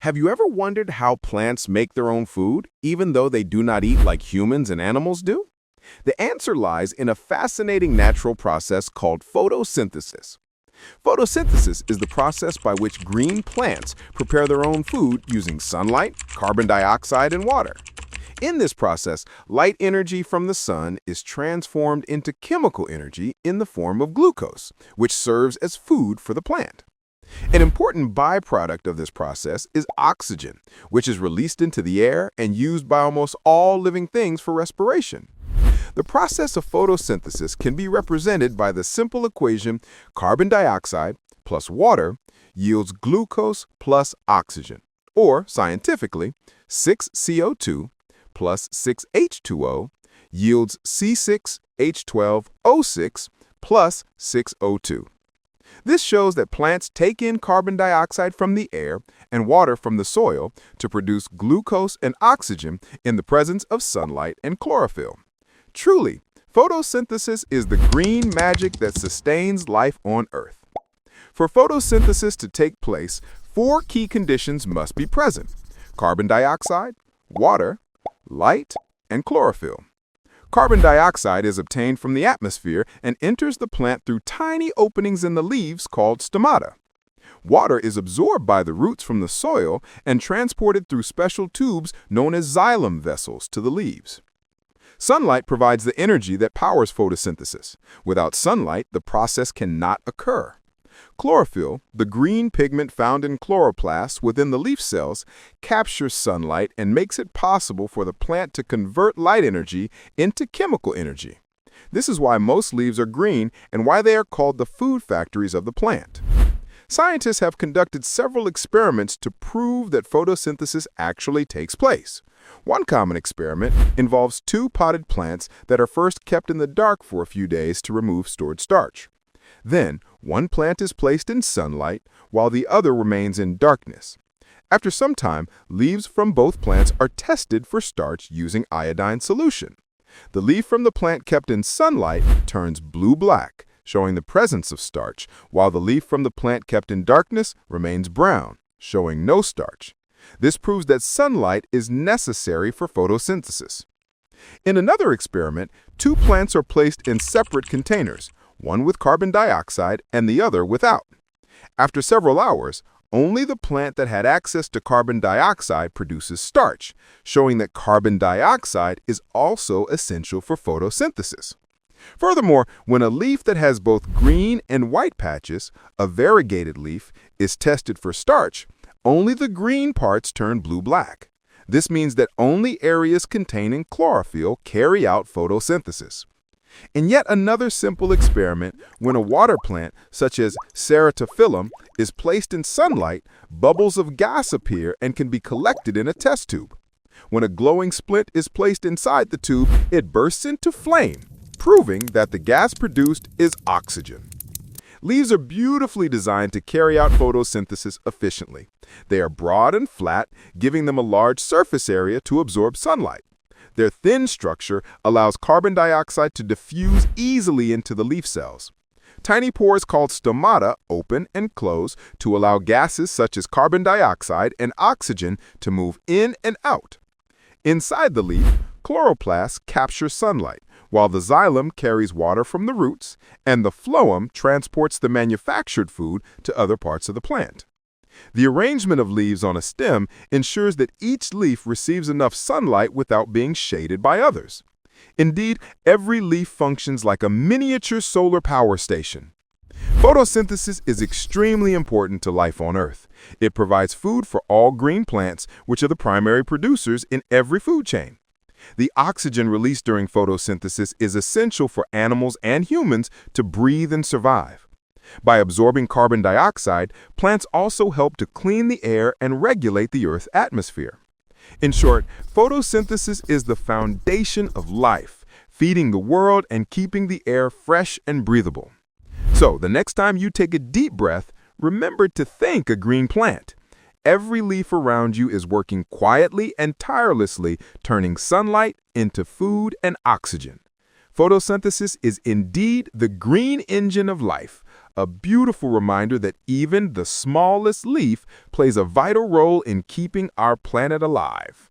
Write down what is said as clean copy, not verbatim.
Have you ever wondered how plants make their own food, even though they do not eat like humans and animals do? The answer lies in a fascinating natural process called photosynthesis. Photosynthesis is the process by which green plants prepare their own food using sunlight, carbon dioxide, and water. In this process, light energy from the sun is transformed into chemical energy in the form of glucose, which serves as food for the plant. An important byproduct of this process is oxygen, which is released into the air and used by almost all living things for respiration. The process of photosynthesis can be represented by the simple equation carbon dioxide plus water yields glucose plus oxygen, or scientifically, 6CO2 plus 6H2O yields C6H12O6 plus 6O2. This shows that plants take in carbon dioxide from the air and water from the soil to produce glucose and oxygen in the presence of sunlight and chlorophyll. Truly, photosynthesis is the green magic that sustains life on Earth. For photosynthesis to take place, four key conditions must be present: carbon dioxide, water, light, and chlorophyll. Carbon dioxide is obtained from the atmosphere and enters the plant through tiny openings in the leaves called stomata. Water is absorbed by the roots from the soil and transported through special tubes known as xylem vessels to the leaves. Sunlight provides the energy that powers photosynthesis. Without sunlight, the process cannot occur. Chlorophyll, the green pigment found in chloroplasts within the leaf cells, captures sunlight and makes it possible for the plant to convert light energy into chemical energy. This is why most leaves are green and why they are called the food factories of the plant. Scientists have conducted several experiments to prove that photosynthesis actually takes place. One common experiment involves two potted plants that are first kept in the dark for a few days to remove stored starch. Then, one plant is placed in sunlight while the other remains in darkness. After some time, leaves from both plants are tested for starch using iodine solution. The leaf from the plant kept in sunlight turns blue-black, showing the presence of starch, while the leaf from the plant kept in darkness remains brown, showing no starch. This proves that sunlight is necessary for photosynthesis. In another experiment, two plants are placed in separate containers, one with carbon dioxide and the other without. After several hours, only the plant that had access to carbon dioxide produces starch, showing that carbon dioxide is also essential for photosynthesis. Furthermore, when a leaf that has both green and white patches, a variegated leaf, is tested for starch, only the green parts turn blue-black. This means that only areas containing chlorophyll carry out photosynthesis. In yet another simple experiment, when a water plant, such as Ceratophyllum, is placed in sunlight, bubbles of gas appear and can be collected in a test tube. When a glowing splint is placed inside the tube, it bursts into flame, proving that the gas produced is oxygen. Leaves are beautifully designed to carry out photosynthesis efficiently. They are broad and flat, giving them a large surface area to absorb sunlight. Their thin structure allows carbon dioxide to diffuse easily into the leaf cells. Tiny pores called stomata open and close to allow gases such as carbon dioxide and oxygen to move in and out. Inside the leaf, chloroplasts capture sunlight, while the xylem carries water from the roots and the phloem transports the manufactured food to other parts of the plant. The arrangement of leaves on a stem ensures that each leaf receives enough sunlight without being shaded by others. Indeed, every leaf functions like a miniature solar power station. Photosynthesis is extremely important to life on Earth. It provides food for all green plants, which are the primary producers in every food chain. The oxygen released during photosynthesis is essential for animals and humans to breathe and survive. By absorbing carbon dioxide, plants also help to clean the air and regulate the Earth's atmosphere. In short, photosynthesis is the foundation of life, feeding the world and keeping the air fresh and breathable. So, the next time you take a deep breath, remember to thank a green plant. Every leaf around you is working quietly and tirelessly, turning sunlight into food and oxygen. Photosynthesis is indeed the green engine of life, a beautiful reminder that even the smallest leaf plays a vital role in keeping our planet alive.